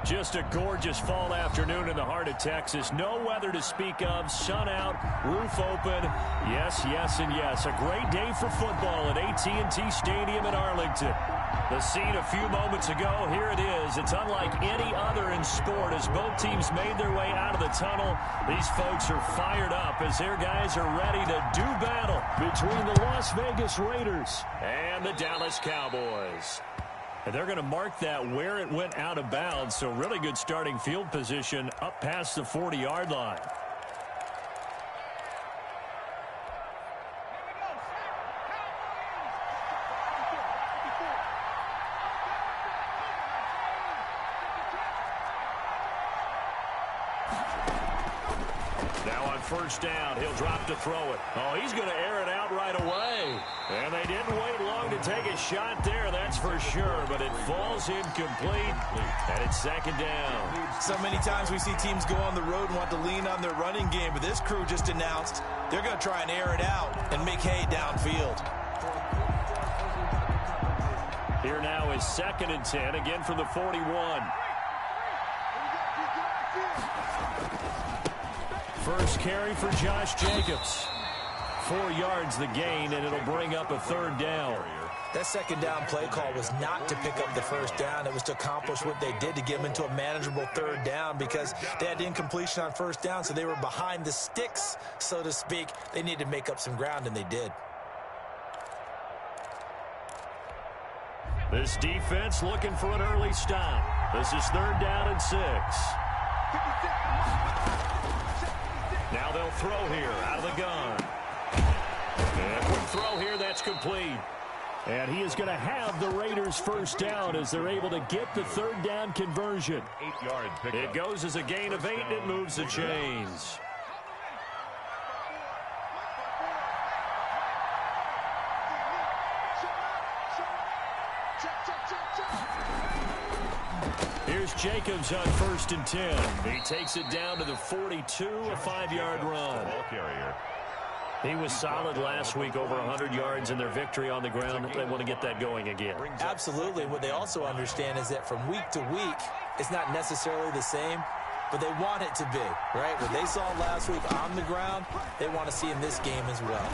Just a gorgeous fall afternoon in the heart of Texas. No weather to speak of. Sun out, roof open. Yes, yes, and yes. A great day for football at AT&T Stadium in Arlington. The scene a few moments ago, here it is. It's unlike any other in sport as both teams made their way out of the tunnel. These folks are fired up as their guys are ready to do battle between the Las Vegas Raiders and the Dallas Cowboys. And they're going to mark that where it went out of bounds, so really good starting field position up past the 40-yard line. Now on first down, he'll drop to throw it. Oh, he's going to air it out right away. And they didn't wait long to take a shot there, that's for sure. But it falls incomplete, and it's second down. So many times we see teams go on the road and want to lean on their running game. But this crew just announced they're going to try and air it out and make hay downfield. Here now is 2nd and 10, again from the 41. First carry for Josh Jacobs. 4 yards the gain, and it'll bring up a third down. That second down play call was not to pick up the first down. It was to accomplish what they did to get them into a manageable third down because they had incompletion on first down, so they were behind the sticks, so to speak. They needed to make up some ground, and they did. This defense looking for an early stop. This is 3rd down and 6. Now they'll throw here out of the gun. And quick throw here, that's complete. And he is going to have the Raiders first down as they're able to get the 3rd down conversion. 8-yard pickup. It goes as a gain of 8, and it moves the chains. Here's Jacobs on 1st and 10. He takes it down to the 42, a 5-yard run. Ball carrier. He was solid last week, over 100 yards in their victory on the ground. They want to get that going again. Absolutely. What they also understand is that from week to week, it's not necessarily the same, but they want it to be, right? What they saw last week on the ground, they want to see in this game as well.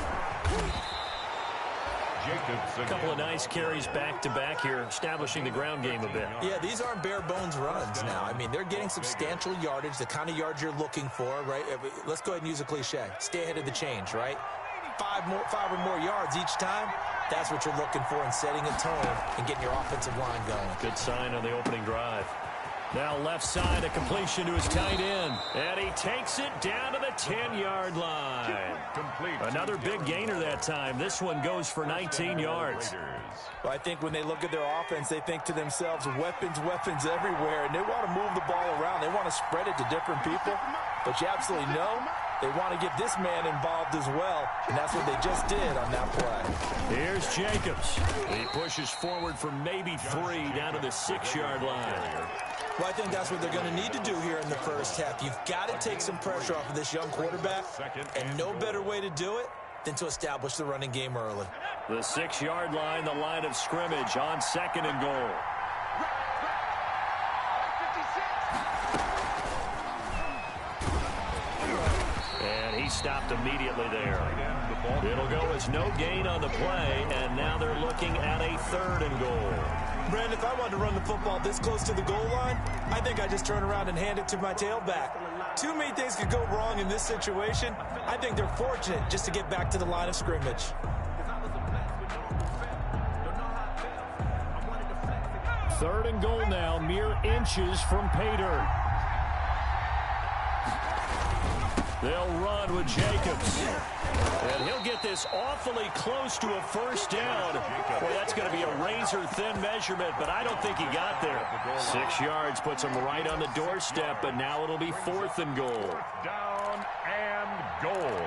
A couple of nice carries back-to-back here, establishing the ground game a bit. Yeah, these aren't bare-bones runs now. I mean, they're getting substantial yardage, the kind of yards you're looking for, right? Let's go ahead and use a cliche. Stay ahead of the change, right? 5 or more yards each time. That's what you're looking for in setting a tone and getting your offensive line going. Good sign on the opening drive. Now left side, a completion to his tight end. And he takes it down to the 10-yard line. Complete. Another big gainer that time. This one goes for 19 yards. Well, I think when they look at their offense, they think to themselves, weapons, weapons everywhere. And they want to move the ball around. They want to spread it to different people. But you absolutely know they want to get this man involved as well. And that's what they just did on that play. Here's Jacobs. He pushes forward for maybe 3 down to the 6-yard line. Well, I think that's what they're going to need to do here in the first half. You've got to take some pressure off of this young quarterback, and no better way to do it than to establish the running game early. The 6-yard line, the line of scrimmage on 2nd and goal. And he stopped immediately there. It'll go as no gain on the play, and now they're looking at a 3rd and goal. Brandon, if I wanted to run the football this close to the goal line, I think I just turn around and hand it to my tailback. Too many things could go wrong in this situation. I think they're fortunate just to get back to the line of scrimmage. 3rd and goal now, mere inches from pay dirt. They'll run with Jacobs. And he'll get this awfully close to a first down. Boy, that's going to be a razor-thin measurement, but I don't think he got there. 6 yards puts him right on the doorstep, but now it'll be 4th and goal. Down and goal.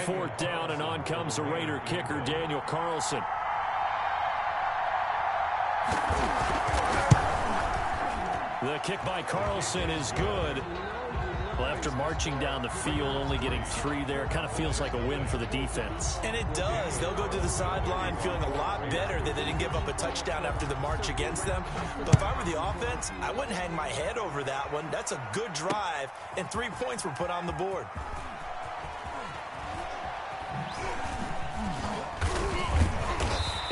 Fourth down, and on comes the Raider kicker, Daniel Carlson. The kick by Carlson is good. Well, after marching down the field, only getting 3 there, kind of feels like a win for the defense. And it does. They'll go to the sideline feeling a lot better that they didn't give up a touchdown after the march against them. But if I were the offense, I wouldn't hang my head over that one. That's a good drive, and 3 points were put on the board.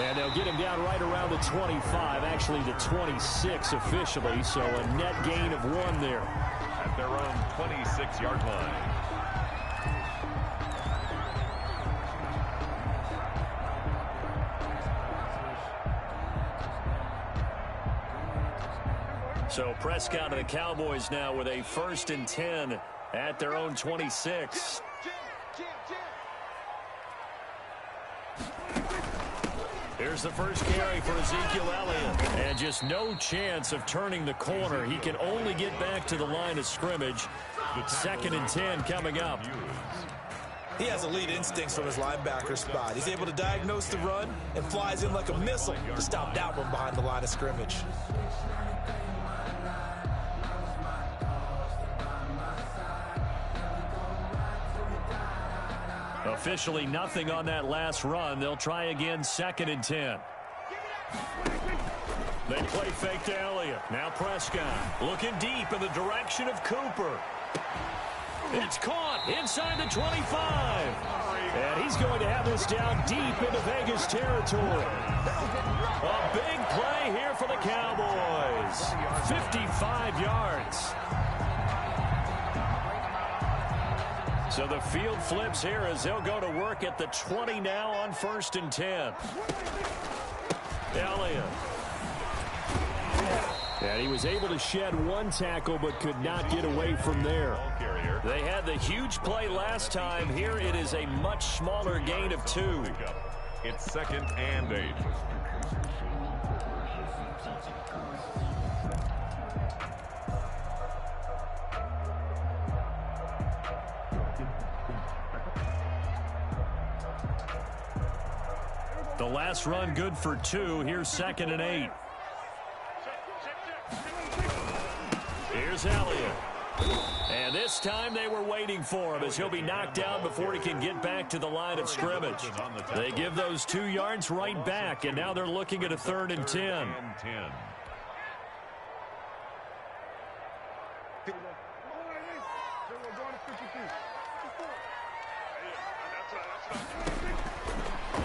And they'll get him down right around the 25, actually the 26 officially, so a net gain of 1 there. At their own 26-yard line. So Prescott and the Cowboys now with a 1st and 10 at their own 26. Here's the first carry for Ezekiel Elliott. And just no chance of turning the corner. He can only get back to the line of scrimmage. 2nd and 10 coming up. He has elite instincts from his linebacker spot. He's able to diagnose the run and flies in like a missile to stop that one behind the line of scrimmage. Officially nothing on that last run. They'll try again, 2nd and 10. They play fake to Elliott. Now Prescott looking deep in the direction of Cooper. It's caught inside the 25. And he's going to have this down deep into Vegas territory. A big play here for the Cowboys. 55 yards. So the field flips here as they'll go to work at the 20 now on 1st and 10. Elliott. And he was able to shed 1 tackle but could not get away from there. They had the huge play last time. Here it is a much smaller gain of 2. It's 2nd and 8. The last run good for 2. Here's 2nd and 8. Here's Elliott. And this time they were waiting for him as he'll be knocked down before he can get back to the line of scrimmage. They give those 2 yards right back, and now they're looking at a 3rd and 10.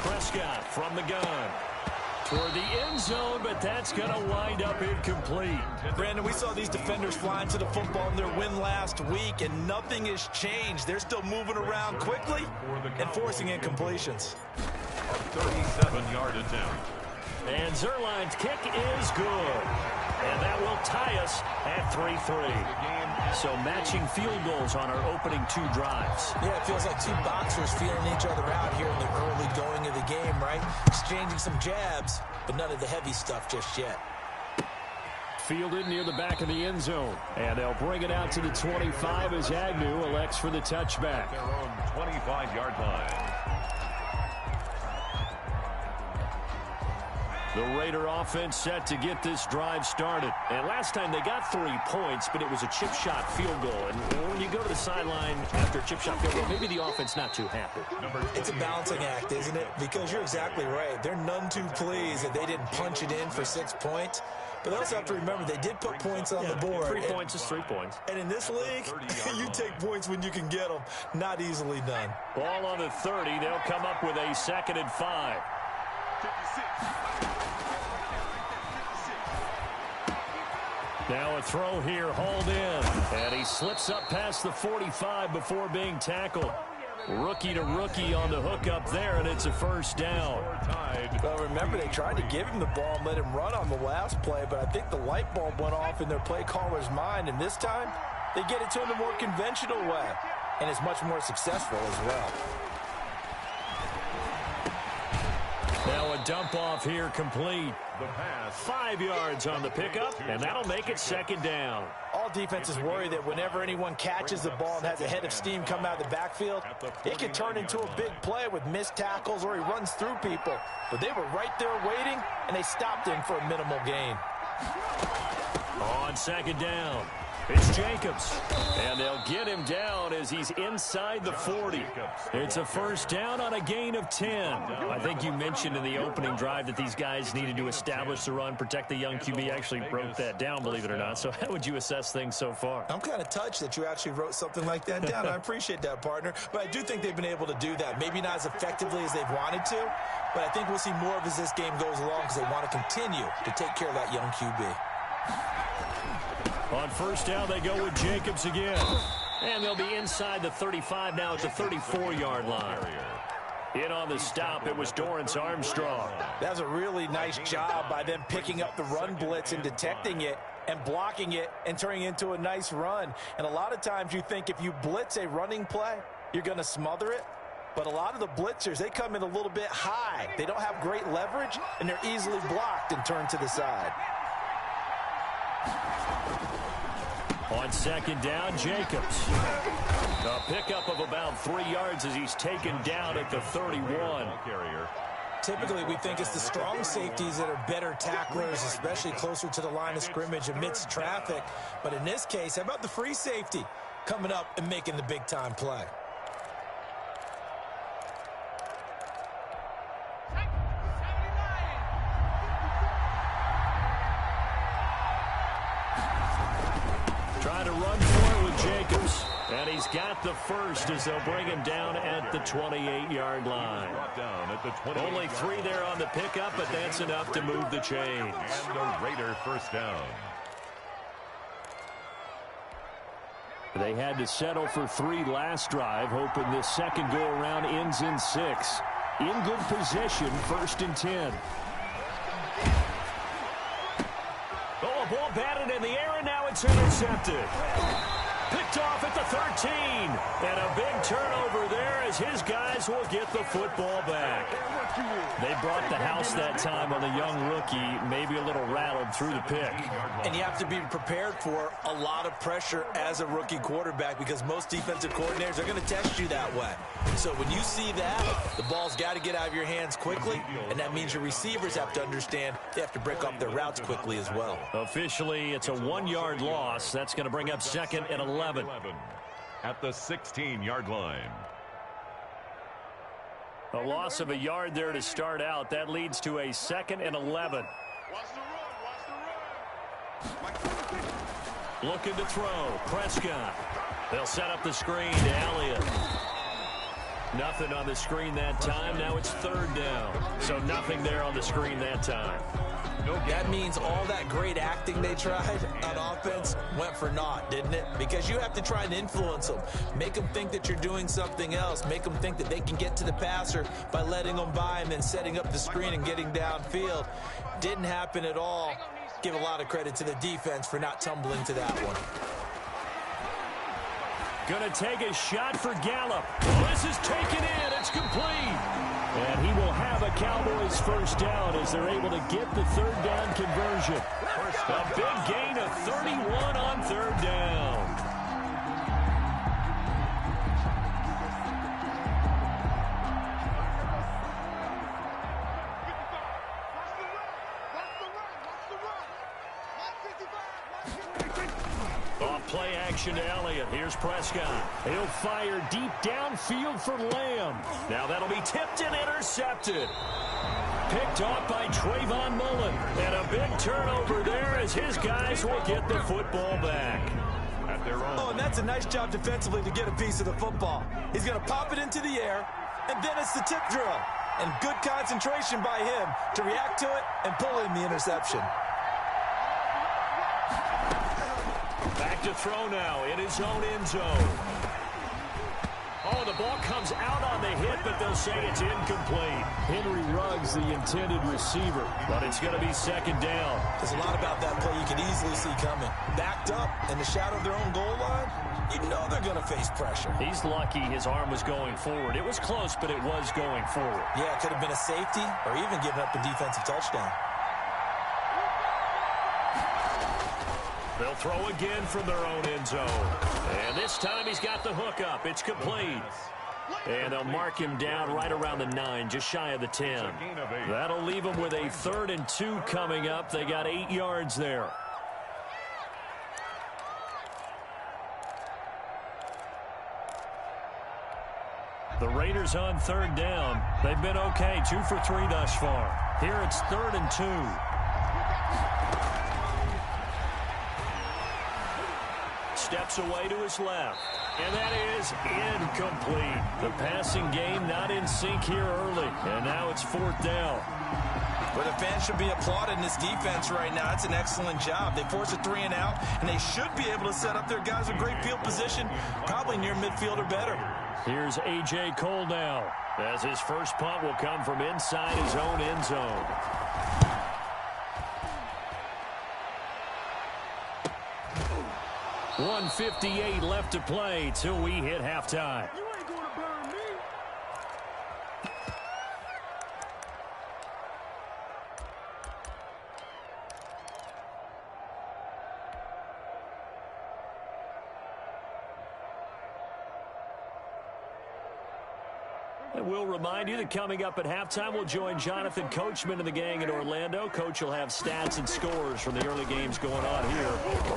Prescott from the gun. Toward the end zone, but that's going to wind up incomplete. Brandon, we saw these defenders flying to the football in their win last week, and nothing has changed. They're still moving around quickly and forcing incompletions. A 37-yard attempt. And Zerline's kick is good. And that will tie us at 3-3. So matching field goals on our opening 2 drives. Yeah, it feels like 2 boxers feeling each other out here in the early going of the game, right? Exchanging some jabs, but none of the heavy stuff just yet. Fielded near the back of the end zone. And they'll bring it out to the 25 as Agnew elects for the touchback. Their own 25-yard line. The Raider offense set to get this drive started. And last time they got 3 points, but it was a chip shot field goal. And when you go to the sideline after a chip shot field goal, maybe the offense not too happy. It's a balancing act, isn't it? Because you're exactly right. They're none too pleased that they didn't punch it in for 6 points. But they also have to remember they did put points on the board. 3 points is 3 points. And in this league, you take points when you can get them. Not easily done. Ball on the 30. They'll come up with a 2nd and 5. Now a throw here, hauled in. And he slips up past the 45 before being tackled. Rookie to rookie on the hook up there, and it's a 1st down. Well, remember, they tried to give him the ball and let him run on the last play, but I think the light bulb went off in their play caller's mind, and this time they get it to him a more conventional way, and it's much more successful as well. Now a dump off here complete. 5 yards on the pickup, and that'll make it 2nd down. All defenses worry that whenever anyone catches the ball and has a head of steam come out of the backfield, it can turn into a big play with missed tackles or he runs through people. But they were right there waiting, and they stopped him for a minimal gain. On 2nd down. It's Jacobs. And they'll get him down as he's inside the 40. It's a first down on a gain of 10. I think you mentioned in the opening drive that these guys needed to establish the run, protect the young QB. Actually broke that down, believe it or not. So how would you assess things so far? I'm kind of touched that you actually wrote something like that down. I appreciate that, partner. But I do think they've been able to do that. Maybe not as effectively as they've wanted to, but I think we'll see more of as this game goes along because they want to continue to take care of that young QB. On first down, they go with Jacobs again. And they'll be inside the 35 now at the 34-yard line. In on the stop, it was Dorrance Armstrong. That was a really nice job by them picking up the run blitz and detecting it and blocking it and turning it into a nice run. And a lot of times you think if you blitz a running play, you're going to smother it. But a lot of the blitzers, they come in a little bit high. They don't have great leverage, and they're easily blocked and turned to the side. On second down, Jacobs. A pickup of about 3 yards as he's taken down at the 31. Typically, we think it's the strong safeties that are better tacklers, especially closer to the line of scrimmage amidst traffic. But in this case, how about the free safety coming up and making the big-time play? Trying to run for it with Jacobs. And he's got the first as they'll bring him down at the 28-yard line. Only 3 there on the pickup, but that's enough to move the chains. And the Raider first down. They had to settle for 3 last drive, hoping this second go-around ends in 6. In good position, 1st and 10. Oh, a ball batted in the air, and now it's intercepted. Picked off at the 13. And a big turnover there as his guys will get the football back. They brought the house that time on the young rookie, maybe a little rattled through the pick. And you have to be prepared for a lot of pressure as a rookie quarterback because most defensive coordinators are going to test you that way. So when you see that, the ball's got to get out of your hands quickly, and that means your receivers have to understand they have to break off their routes quickly as well. Officially, it's a 1-yard loss. That's going to bring up 2nd and 11. At the 16-yard line. A loss of a yard there to start out. That leads to a 2nd and 11. Looking to throw. Prescott. They'll set up the screen to Elliott. Nothing on the screen that time. Now it's 3rd down. So nothing there on the screen that time. That means all that great acting they tried on offense went for naught, didn't it? Because you have to try and influence them. Make them think that you're doing something else. Make them think that they can get to the passer by letting them by and then setting up the screen and getting downfield. Didn't happen at all. Give a lot of credit to the defense for not tumbling to that one. Going to take a shot for Gallup. This is taken in. It's complete. And he will have a Cowboys first down as they're able to get the 3rd down conversion. A big gain of 31 on 3rd down. Off play action to Elliott. Here's Prescott. He'll fire deep downfield for Lamb. Now that'll be tipped and intercepted. Picked off by Trayvon Mullen. And a big turnover there as his guys will get the football back. Oh, and that's a nice job defensively to get a piece of the football. He's going to pop it into the air, and then it's the tip drill. And good concentration by him to react to it and pull in the interception. Back to throw now in his own end zone. Oh, the ball comes out on the hit, but they'll say it's incomplete. Henry Ruggs, the intended receiver, but it's going to be 2nd down. There's a lot about that play you can easily see coming. Backed up in the shadow of their own goal line, you know they're going to face pressure. He's lucky his arm was going forward. It was close, but it was going forward. Yeah, it could have been a safety or even given up a defensive touchdown. They'll throw again from their own end zone. And this time he's got the hook up. It's complete. And they'll mark him down right around the 9, just shy of the 10. That'll leave him with a 3rd and 2 coming up. They got 8 yards there. The Raiders on third down. They've been okay, 2 for 3 thus far. Here it's 3rd and 2. Steps away to his left. And that is incomplete. The passing game not in sync here early. And now it's 4th down. Well, the fans should be applauding this defense right now. It's an excellent job. They force a 3 and out, and they should be able to set up their guys with great field position, probably near midfield or better. Here's A.J. Cole now, as his first punt will come from inside his own end zone. .158 left to play till we hit halftime. And we'll remind you that coming up at halftime, we'll join Jonathan Coachman and the gang in Orlando. Coach will have stats and scores from the early games going on here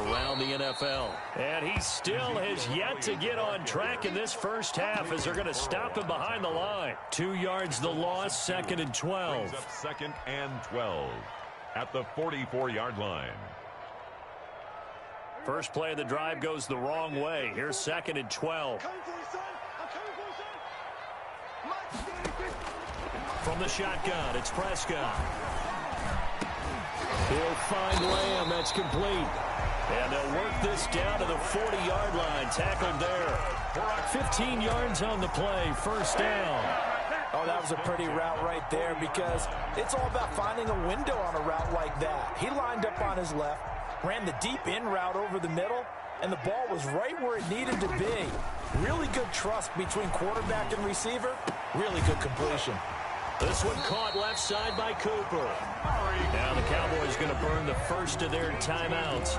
around the NFL. And he still has yet to get on track in this first half as they're going to stop him behind the line. 2 yards the loss, 2nd and 12. 2nd and 12 at the 44-yard line. First play of the drive goes the wrong way. Here's 2nd and 12. From the shotgun, it's Prescott. He'll find Lamb. That's complete. And they'll work this down to the 40-yard line. Tackled there. 15 yards on the play. First down. Oh, that was a pretty route right there because it's all about finding a window on a route like that. He lined up on his left, ran the deep in route over the middle, and the ball was right where it needed to be. Really good trust between quarterback and receiver. Really good completion. This one caught left side by Cooper. Now the Cowboys going to burn the first of their timeouts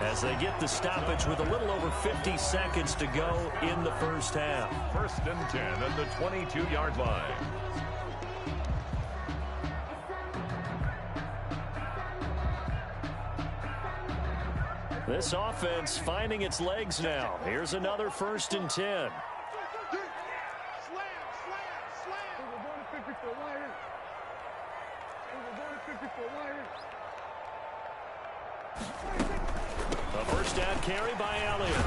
as they get the stoppage with a little over 50 seconds to go in the first half. 1st and 10 at the 22-yard line. This offense finding its legs now. Here's another 1st and 10. A first down carry by Elliott.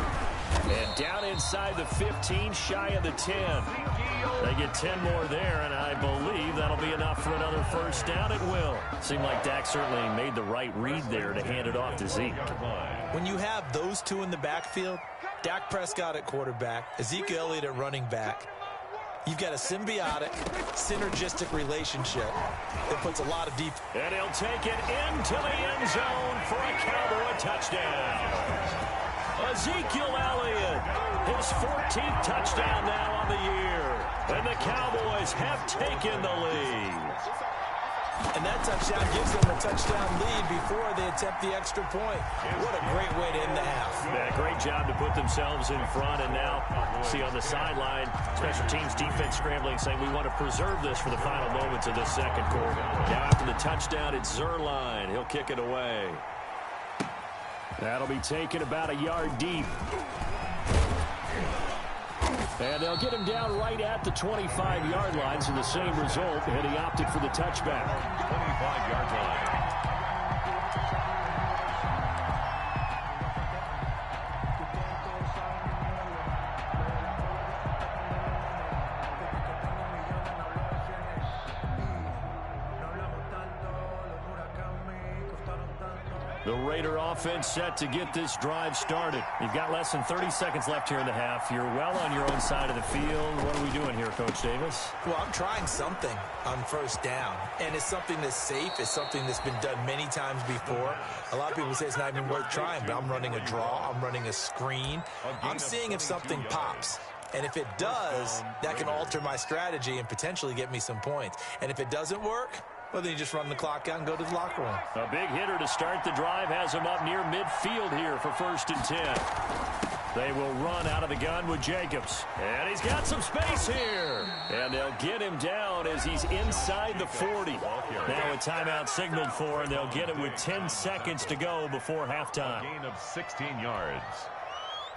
And down inside the 15, shy of the 10. They get 10 more there, and I believe that'll be enough for another first down. It will. Seemed like Dak certainly made the right read there to hand it off to Zeke. When you have those two in the backfield, Dak Prescott at quarterback, Ezekiel Elliott at running back, you've got a symbiotic, synergistic relationship that puts a lot of deep. And he'll take it into the end zone for a Cowboy touchdown. Ezekiel Elliott, his 14th touchdown now on the year. And the Cowboys have taken the lead. And that touchdown gives them a touchdown lead before they attempt the extra point. What a great way to end the half. Yeah, great job to put themselves in front. And now, see on the sideline, special teams defense scrambling, saying we want to preserve this for the final moments of this second quarter. Now after the touchdown, it's Zuerlein. He'll kick it away. That'll be taken about a yard deep. And they'll get him down right at the 25-yard line, so the same result, and he opted for the touchback. 25-yard line. The Raider offense set to get this drive started. You've got less than 30 seconds left here in the half. You're well on your own side of the field. What are we doing here, Coach Davis? Well, I'm trying something on first down, and it's something that's safe. It's something that's been done many times before. A lot of people say it's not even worth trying, but I'm running a draw. I'm running a screen. I'm seeing if something pops. And if it does, that can alter my strategy and potentially get me some points. And if it doesn't work, well, then you just run the clock out and go to the locker room. A big hitter to start the drive has him up near midfield here for 1st and 10. They will run out of the gun with Jacobs. And he's got some space here. And they'll get him down as he's inside the 40. Now a timeout signaled for, and they'll get it with 10 seconds to go before halftime. Gain of 16 yards.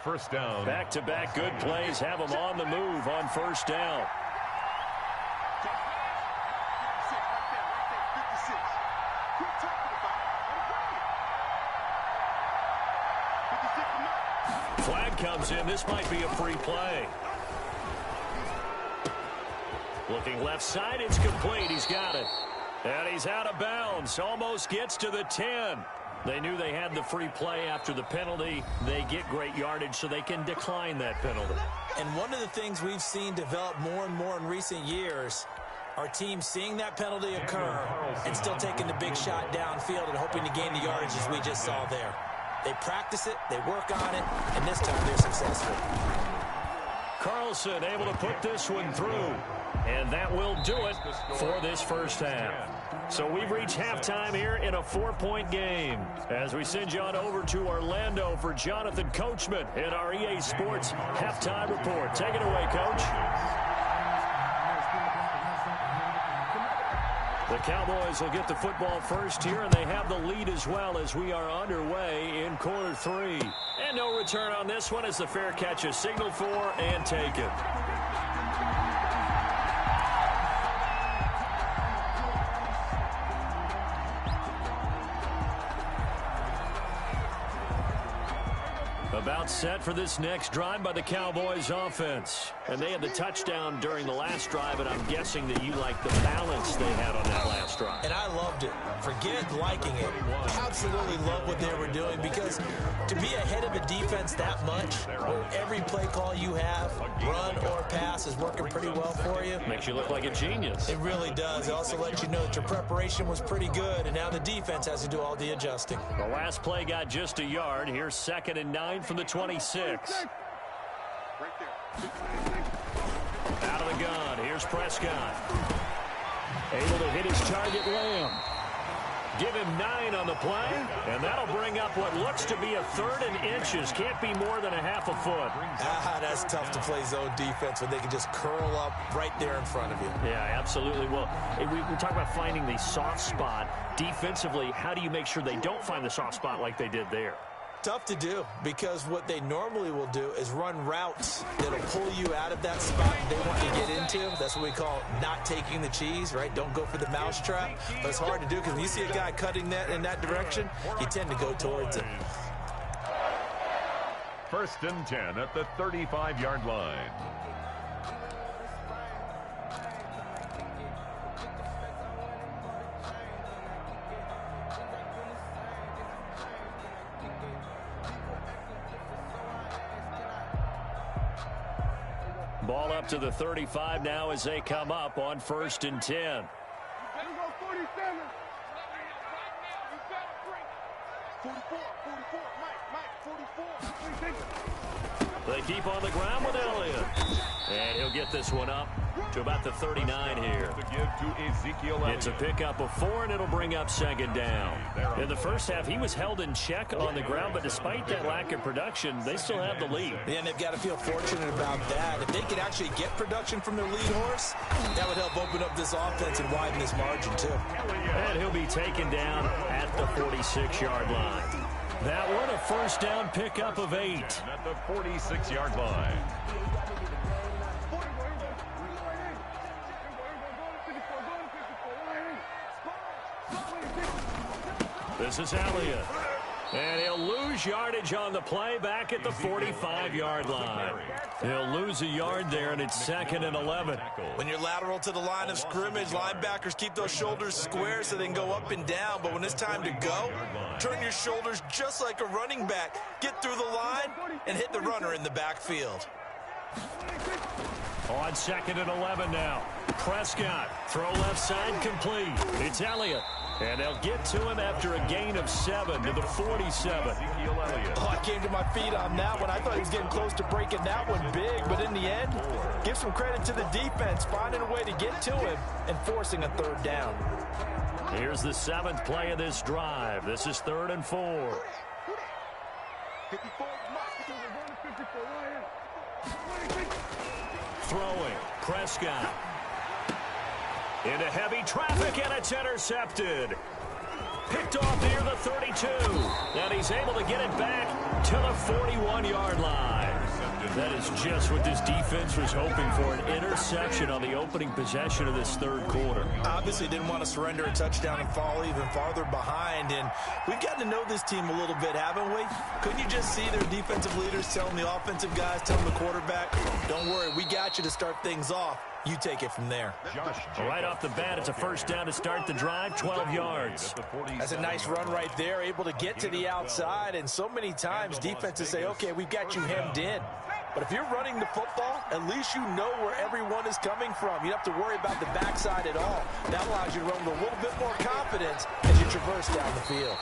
first down. Back-to-back good plays have them on the move on first down. Flag comes in. This might be a free play. Looking left side. It's complete. He's got it. And he's out of bounds. Almost gets to the 10. They knew they had the free play after the penalty. They get great yardage so they can decline that penalty. And one of the things we've seen develop more and more in recent years are teams seeing that penalty occur and still taking the big shot downfield and hoping to gain the yardage as we just saw there. They practice it, they work on it, and this time they're successful. Carlson able to put this one through. And that will do it for this first half. So we've reached halftime here in a 4-point game. As we send you on over to Orlando for Jonathan Coachman in our EA Sports Halftime Report. Take it away, Coach. The Cowboys will get the football first here, and they have the lead as well as we are underway in quarter 3. And no return on this one as the fair catch is signaled for and taken. About set for this next drive by the Cowboys offense. And they had the touchdown during the last drive, and I'm guessing that you like the balance they had on that last drive. And I loved it. Forget liking it. Absolutely love what they were doing, because to be ahead of a defense that much, where every play call you have, run or pass, is working pretty well for you. Makes you look like a genius. It really does. It also lets you know that your preparation was pretty good, and now the defense has to do all the adjusting. The last play got just a yard. Here's 2nd and 9 from the 26. Out of the gun. Here's Prescott. Able to hit his target, Lamb. Give him 9 on the play, and that'll bring up what looks to be a 3rd and inches. Can't be more than a half a foot. That's tough to play zone defense when they can just curl up right there in front of you. Yeah, absolutely. Well, we talk about finding the soft spot. Defensively, how do you make sure they don't find the soft spot like they did there? Tough to do, because what they normally will do is run routes that'll pull you out of that spot they want to get into. That's what we call not taking the cheese, right? Don't go for the mousetrap. But it's hard to do, because when you see a guy cutting that in that direction, you tend to go towards it. 1st and 10 at the 35-yard line. Ball up to the 35 now as they come up on 1st and 10. They keep on the ground with Elliott. And he'll get this one up to about the 39 here. It's a pickup of 4, and it'll bring up 2nd down. In the first half, he was held in check on the ground, but despite that lack of production, they still have the lead. Yeah, and they've got to feel fortunate about that. If they could actually get production from their lead horse, that would help open up this offense and widen this margin, too. And he'll be taken down at the 46-yard line. That one, a 1st down pickup of 8. At the 46-yard line. This is Elliott. And he'll lose yardage on the play back at the 45-yard line. He'll lose a yard there, and it's 2nd and 11. When you're lateral to the line of scrimmage, linebackers keep those shoulders square so they can go up and down. But when it's time to go, turn your shoulders just like a running back. Get through the line and hit the runner in the backfield. On 2nd and 11 now. Prescott, throw left side complete. It's Elliott. And they'll get to him after a gain of 7 to the 47. I came to my feet on that one. I thought he was getting close to breaking that one big, but in the end, give some credit to the defense, finding a way to get to him and forcing a 3rd down. Here's the 7th play of this drive. This is 3rd and 4. Throwing, Prescott. Into heavy traffic, and it's intercepted. Picked off near the 32. And he's able to get it back to the 41-yard line. That is just what this defense was hoping for, an interception on the opening possession of this third quarter. Obviously didn't want to surrender a touchdown and fall even farther behind. And we've gotten to know this team a little bit, haven't we? Couldn't you just see their defensive leaders telling the offensive guys, telling the quarterback, don't worry, we got you to start things off. You take it from there. Right off the bat, it's a first down to start the drive, 12 yards. That's a nice run right there, able to get to the outside. And so many times defenses say, okay, we've got you hemmed in. But if you're running the football, at least you know where everyone is coming from. You don't have to worry about the backside at all. That allows you to run with a little bit more confidence as you traverse down the field.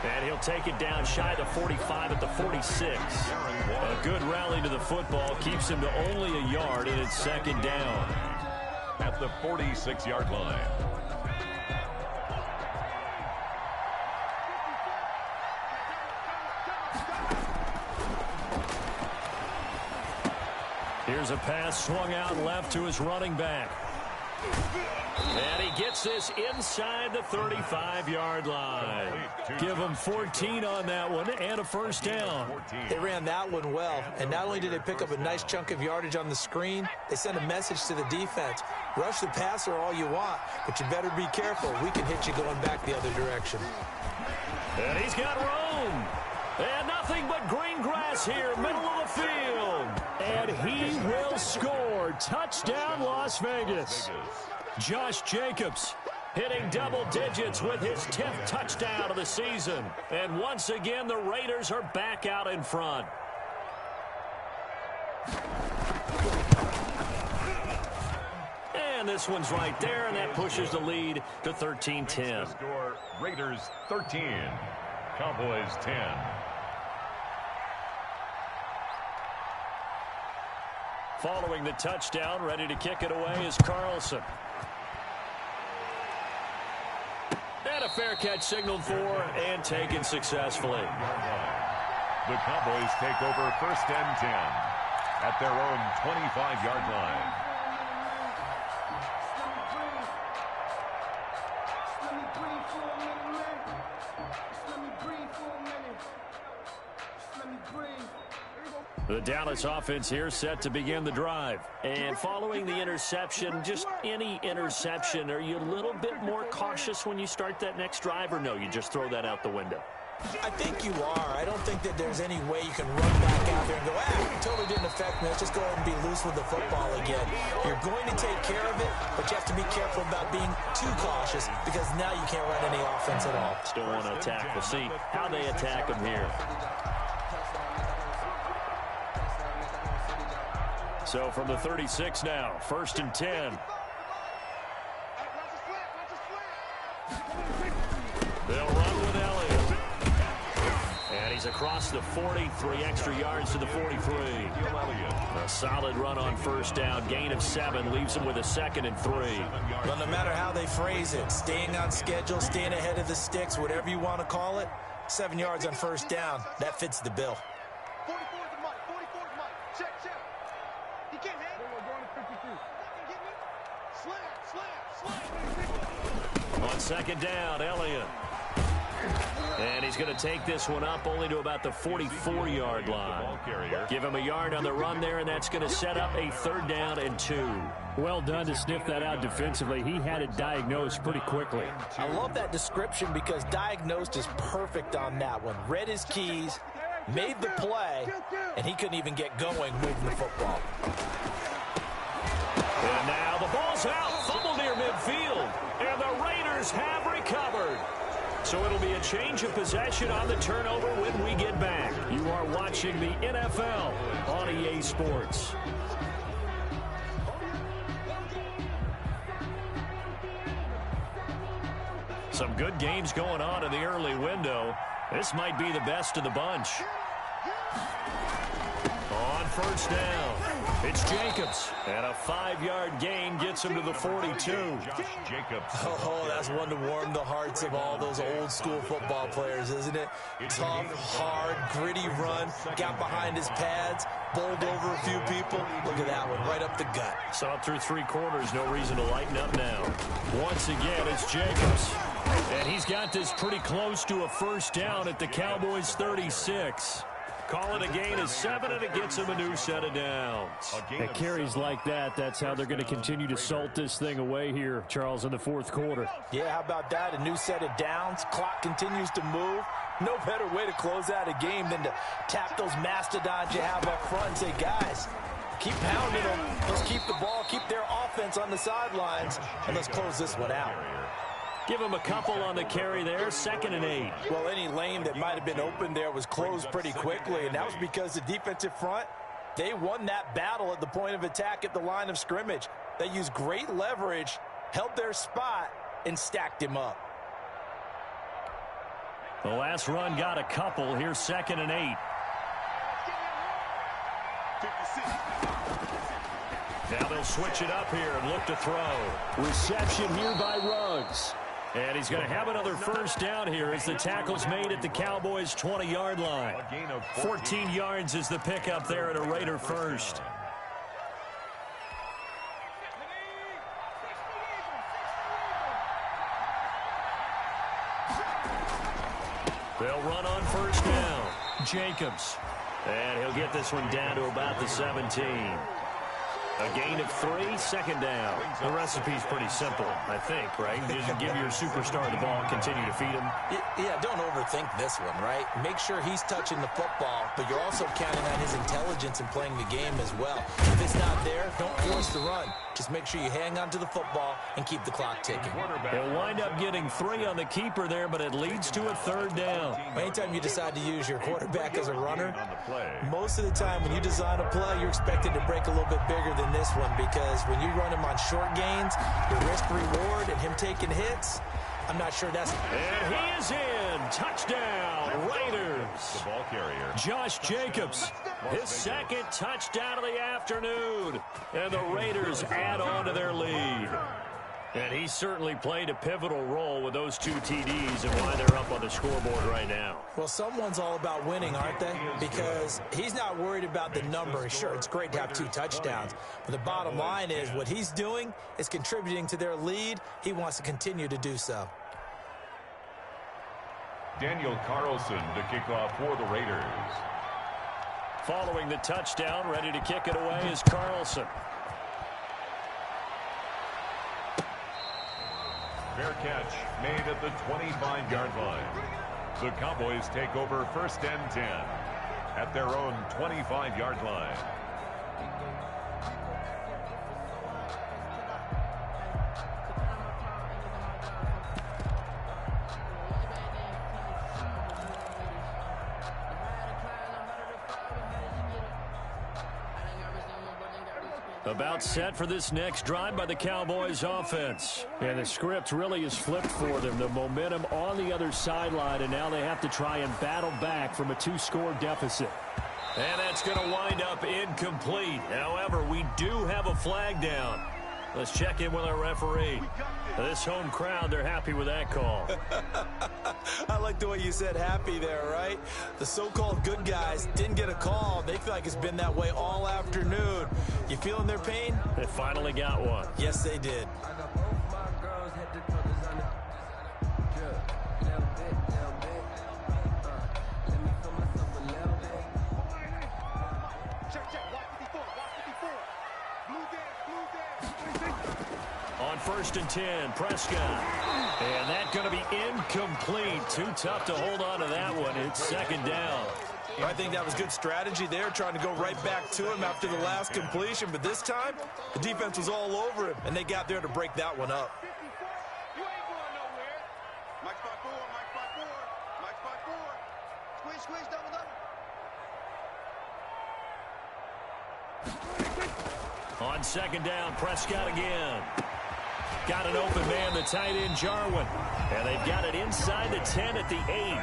And he'll take it down shy of the 45 at the 46. A good rally to the football keeps him to only a yard, and it's second down. At the 46-yard line. Here's a pass swung out left to his running back. And he gets this inside the 35-yard line. Give him 14 on that one and a first down. They ran that one well, and not only did they pick up a nice chunk of yardage on the screen, they sent a message to the defense. Rush the passer all you want, but you better be careful. We can hit you going back the other direction. And he's got room. And nothing but green grass here, middle of the field. And he will score. Touchdown, Las Vegas. Josh Jacobs hitting double digits with his 10th touchdown of the season. And once again, the Raiders are back out in front. And this one's right there, and that pushes the lead to 13-10. Score, Raiders 13, Cowboys 10. Following the touchdown, ready to kick it away is Carlson. And a fair catch signaled for and taken successfully. The Cowboys take over first and 10 at their own 25-yard line. The Dallas offense here set to begin the drive. And following the interception, just any interception, are you a little bit more cautious when you start that next drive, or no, you just throw that out the window? I think you are. I don't think that there's any way you can run back out there and go, it totally didn't affect me. Let's just go ahead and be loose with the football again. You're going to take care of it, but you have to be careful about being too cautious because now you can't run any offense at all. Still want to attack. We'll see how they attack them here. So from the 36 now, first and 10. They'll run with Elliott. And he's across the 40, 3 extra yards to the 43. A solid run on first down. Gain of 7 leaves him with a 2nd and 3. Well, no matter how they phrase it, staying on schedule, staying ahead of the sticks, whatever you want to call it, 7 yards on first down, that fits the bill. On second down, Elliott. And he's going to take this one up only to about the 44-yard line. Give him a yard on the run there, and that's going to set up a 3rd down and 2. Well done to sniff that out defensively. He had it diagnosed pretty quickly. I love that description because diagnosed is perfect on that one. Read his keys, made the play, and he couldn't even get going moving the football. And now the ball's out, fumbled near midfield, and the Raiders have recovered. So it'll be a change of possession on the turnover when we get back. You are watching the NFL on EA Sports. Some good games going on in the early window. This might be the best of the bunch. On first down. It's Jacobs. And a 5-yard gain gets him to the 42. Oh, that's one to warm the hearts of all those old-school football players, isn't it? Tough, hard, gritty run. Got behind his pads. Bowled over a few people. Look at that one, right up the gut. Saw through 3 quarters. No reason to lighten up now. Once again, it's Jacobs. And he's got this pretty close to a first down at the Cowboys' 36. Call it a gain of 7, and it gets him a new set of downs. At carries like that, that's how they're going to continue to salt this thing away here, Charles, in the fourth quarter. Yeah, how about that? A new set of downs. Clock continues to move. No better way to close out a game than to tap those mastodons you have up front and say, guys, keep pounding them. Let's keep the ball, keep their offense on the sidelines, and let's close this one out. Give him a couple on the carry there, 2nd and 8. Well, any lane that might have been open there was closed pretty quickly, and that was because the defensive front, they won that battle at the point of attack at the line of scrimmage. They used great leverage, held their spot, and stacked him up. The last run got a couple. Here's 2nd and 8. Now they'll switch it up here and look to throw. Reception here by Ruggs. And he's going to have another first down here as the tackle's made at the Cowboys' 20-yard line. 14 yards is the pickup there at a Raider first. They'll run on first down. Jacobs. And he'll get this one down to about the 17. A gain of 3, 2nd down. The recipe's pretty simple, I think, right? You just give your superstar the ball, continue to feed him. Yeah, don't overthink this one, right? Make sure he's touching the football, but you're also counting on his intelligence in playing the game as well. If it's not there, don't force the run. Just make sure you hang on to the football and keep the clock ticking. He'll wind up getting 3 on the keeper there, but it leads to a 3rd down. Anytime you decide to use your quarterback as a runner, most of the time when you design a play, you're expected to break a little bit bigger than this one, because when you run him on short gains, the risk-reward and him taking hits, I'm not sure that's... And he is in. Touchdown, Raiders. The ball carrier, Josh Jacobs, his 2nd touchdown of the afternoon. And the Raiders add on to their lead. And he certainly played a pivotal role with those 2 TDs and why they're up on the scoreboard right now. Well, someone's all about winning, aren't they? Because he's not worried about the number. Sure, it's great to have 2 touchdowns. But the bottom line is what he's doing is contributing to their lead. He wants to continue to do so. Daniel Carlson to kick off for the Raiders. Following the touchdown, ready to kick it away is Carlson. Fair catch made at the 25-yard line. The Cowboys take over 1st and 10 at their own 25-yard line. About set for this next drive by the Cowboys offense. And the script really is flipped for them. The momentum on the other sideline, and now they have to try and battle back from a 2-score deficit. And that's going to wind up incomplete. However, we do have a flag down. Let's check in with our referee. This home crowd, they're happy with that call. I like the way you said happy there, right? The so-called good guys didn't get a call. They feel like it's been that way all afternoon. You feeling their pain? They finally got one. Yes, they did. On 1st and 10, Prescott. And that's going to be incomplete. Too tough to hold on to that one. It's 2nd down. I think that was good strategy there, trying to go right back to him after the last completion. But this time, the defense was all over him, and they got there to break that one up. You ain't going nowhere. Mike spot 4, Mike spot 4, Mike spot 4. Squeeze, squeeze, double, double. On 2nd down, Prescott again. Got an open man, the tight end, Jarwin. And they've got it inside the 10 at the 8.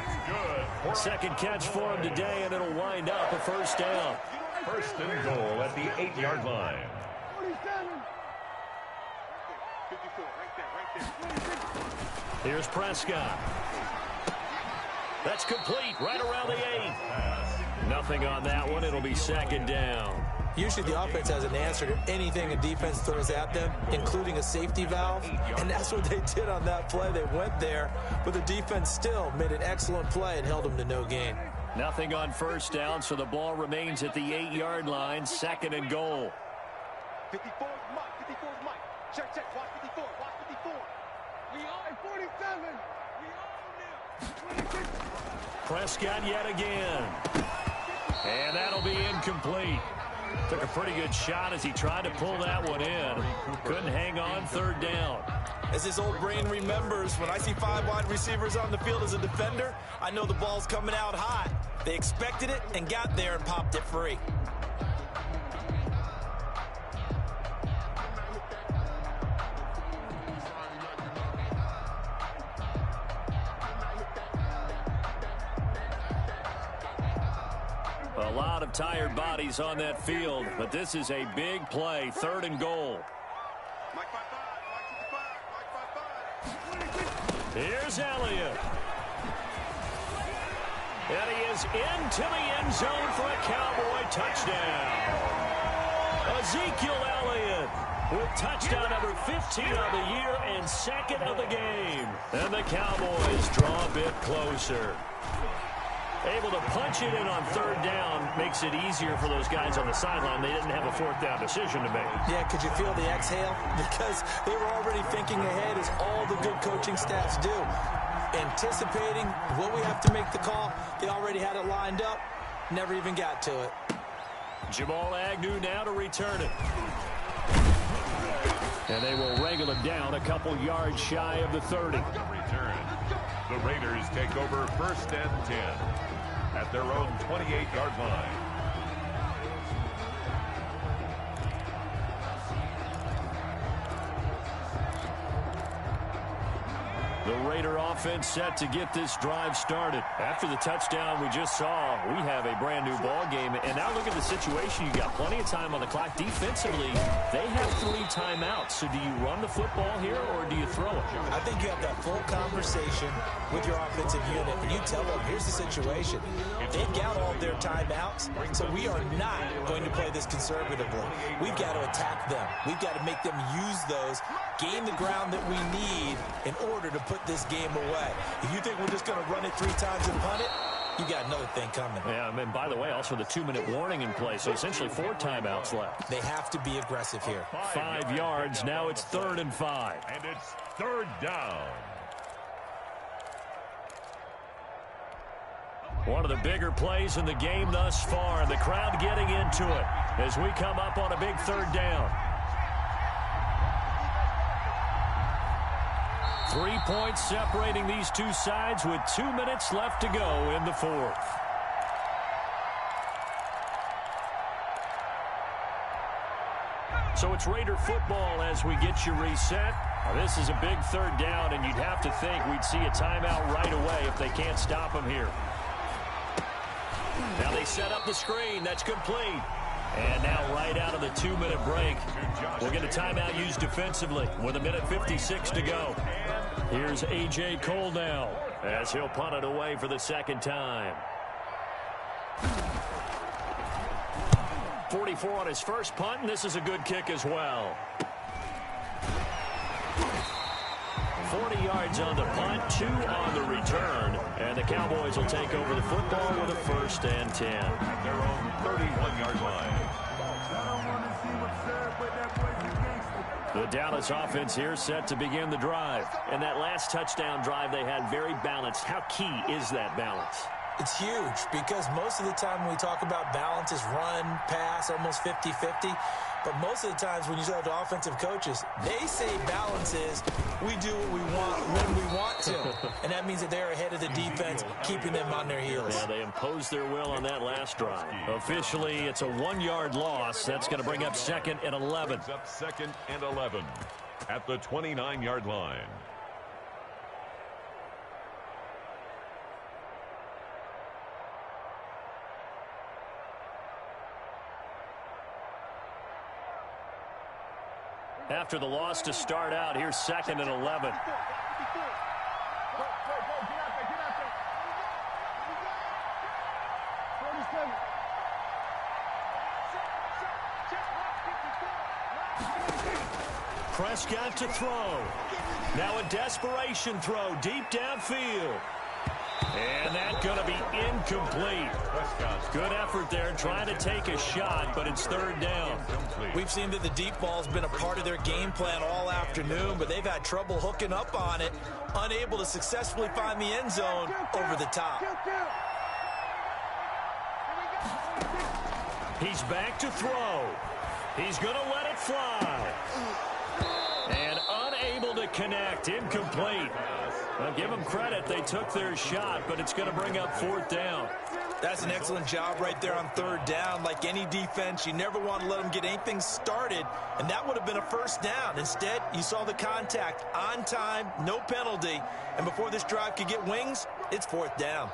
2nd catch for him today, and it'll wind up a 1st down. First and goal at the 8-yard line. 47. 54, right there. Here's Prescott. That's complete right around the 8. Nothing on that one. It'll be second down. Usually the offense has an answer to anything a defense throws at them, including a safety valve. And that's what they did on that play. They went there, but the defense still made an excellent play and held them to no gain. Nothing on first down, so the ball remains at the 8-yard line. Second and goal. 54 is Mike. 54 is Mike. Check, check. Watch 54. Watch 54. We are 47. We own them. Prescott yet again. And that'll be incomplete. Took a pretty good shot as he tried to pull that one in. Couldn't hang on third down. As his old brain remembers, when I see 5 wide receivers on the field as a defender, I know the ball's coming out hot. They expected it and got there and popped it free. A lot of tired bodies on that field, but this is a big play. Third and goal. Mike 55. Mike 55. Here's Elliott. And he is into the end zone for a Cowboy touchdown. Ezekiel Elliott with touchdown number 15 of the year and second of the game. And the Cowboys draw a bit closer. Able to punch it in on third down makes it easier for those guys on the sideline. They didn't have a fourth down decision to make. Yeah, could you feel the exhale? Because they were already thinking ahead, as all the good coaching staffs do. Anticipating what we have to make the call. They already had it lined up. Never even got to it. Jamal Agnew now to return it. And they will wrangle him down a couple yards shy of the 30. Return. The Raiders take over first and 10 at their own 28-yard line. The Raider offense set to get this drive started. After the touchdown we just saw, we have a brand new ball game. And now look at the situation. You got plenty of time on the clock. Defensively, they have 3 timeouts. So do you run the football here or do you throw it? I think you have that full conversation with your offensive unit, and you tell them, here's the situation. They've got all their timeouts, so we are not going to play this conservatively. We've got to attack them. We've got to make them use those, gain the ground that we need in order to put this game away. If you think we're just going to run it 3 times and punt it, you got another thing coming. Yeah, and by the way, also the 2-minute warning in play, so essentially 4 timeouts left. They have to be aggressive here. 5 yards, now it's 3rd and 5. And it's third down. One of the bigger plays in the game thus far, and the crowd getting into it as we come up on a big 3rd down. 3 points separating these two sides with 2 minutes left to go in the 4th. So it's Raider football as we get you reset. Now, this is a big 3rd down, and you'd have to think we'd see a timeout right away if they can't stop them here. Now they set up the screen. That's complete. And now right out of the 2-minute break, we'll get a timeout used defensively with 1:56 to go. Here's A.J. Cole now as he'll punt it away for the 2nd time. 44 on his first punt, and this is a good kick as well. 40 yards on the punt, 2 on the return, and the Cowboys will take over the football with a 1st and 10. At their own 31-yard line. The Dallas offense here set to begin the drive. And that last touchdown drive they had very balanced. How key is that balance? It's huge because most of the time when we talk about balance is run, pass, almost 50-50. But most of the times when you talk to offensive coaches, they say balance is we do what we want when we want to. And that means that they're ahead of the defense, keeping them on their heels. Yeah, they imposed their will on that last drive. Officially, it's a 1-yard loss. That's going to bring up 2nd and 11. Up 2nd and 11 at the 29-yard line. after the loss to start out. Here's 2nd and 11. Prescott to throw. Now a desperation throw deep downfield. And that's going to be incomplete. Good effort there trying to take a shot, but it's 3rd down. We've seen that the deep ball's been a part of their game plan all afternoon, but they've had trouble hooking up on it, unable to successfully find the end zone over the top. He's back to throw. He's going to let it fly. And unable to connect. Incomplete. Well, give them credit. They took their shot, but it's going to bring up 4th down. That's an excellent job right there on 3rd down. Like any defense, you never want to let them get anything started, and that would have been a 1st down. Instead, you saw the contact on time, no penalty, and before this drive could get wings, it's 4th down.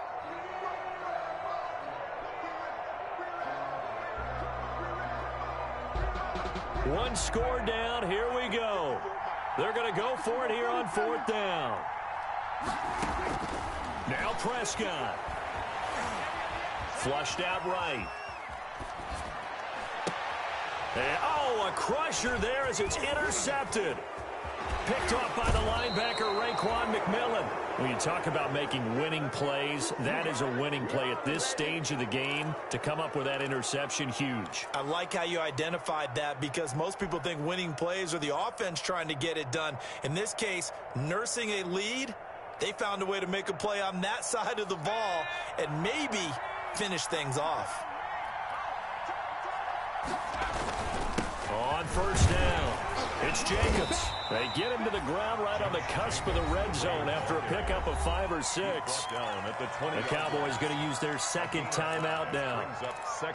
One score down. Here we go. They're going to go for it here on 4th down. Now Prescott. Flushed out right. And, a crusher there as it's intercepted. Picked off by the linebacker, Raekwon McMillan. When you talk about making winning plays, that is a winning play at this stage of the game. To come up with that interception, huge. I like how you identified that because most people think winning plays are the offense trying to get it done. In this case, nursing a lead, they found a way to make a play on that side of the ball and maybe finish things off. On 1st down, it's Jacobs. They get him to the ground right on the cusp of the red zone after a pickup of 5 or 6. The Cowboys going to use their 2nd timeout now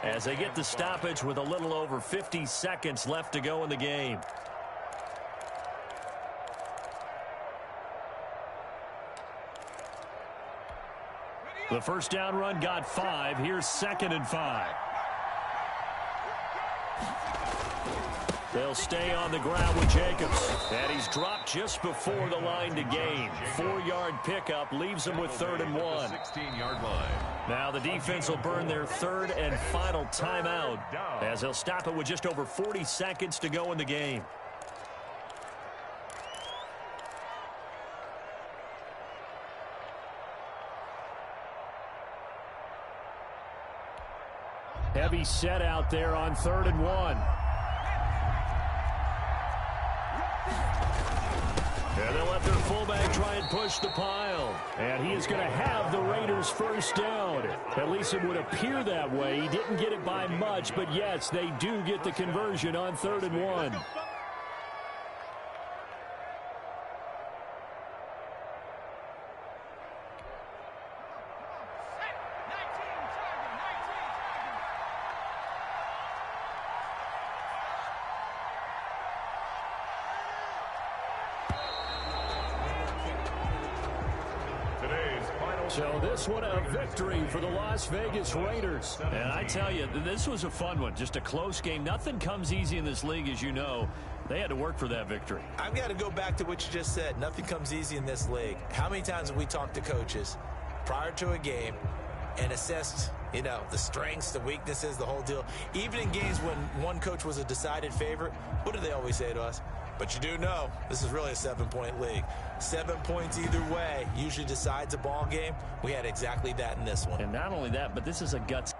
as they get the stoppage with a little over 50 seconds left to go in the game. The 1st down run got 5. Here's 2nd and 5. They'll stay on the ground with Jacobs. And he's dropped just before the line to gain. 4-yard pickup leaves him with 3rd and 1. 16-yard line. Now the defense will burn their 3rd and final timeout as they'll stop it with just over 40 seconds to go in the game. Heavy set out there on 3rd and 1. And they'll let their fullback try and push the pile. And he is going to have the Raiders' 1st down. At least it would appear that way. He didn't get it by much, but yes, they do get the conversion on 3rd and 1. So this one a victory for the Las Vegas Raiders. And I tell you, this was a fun one. Just a close game. Nothing comes easy in this league, as you know. They had to work for that victory. I've got to go back to what you just said. Nothing comes easy in this league. How many times have we talked to coaches prior to a game and assessed, the strengths, the weaknesses, the whole deal? Even in games when one coach was a decided favorite, what do they always say to us? But you do know this is really a 7-point league. 7 points either way usually decides a ball game. We had exactly that in this one. And not only that, but this is a guts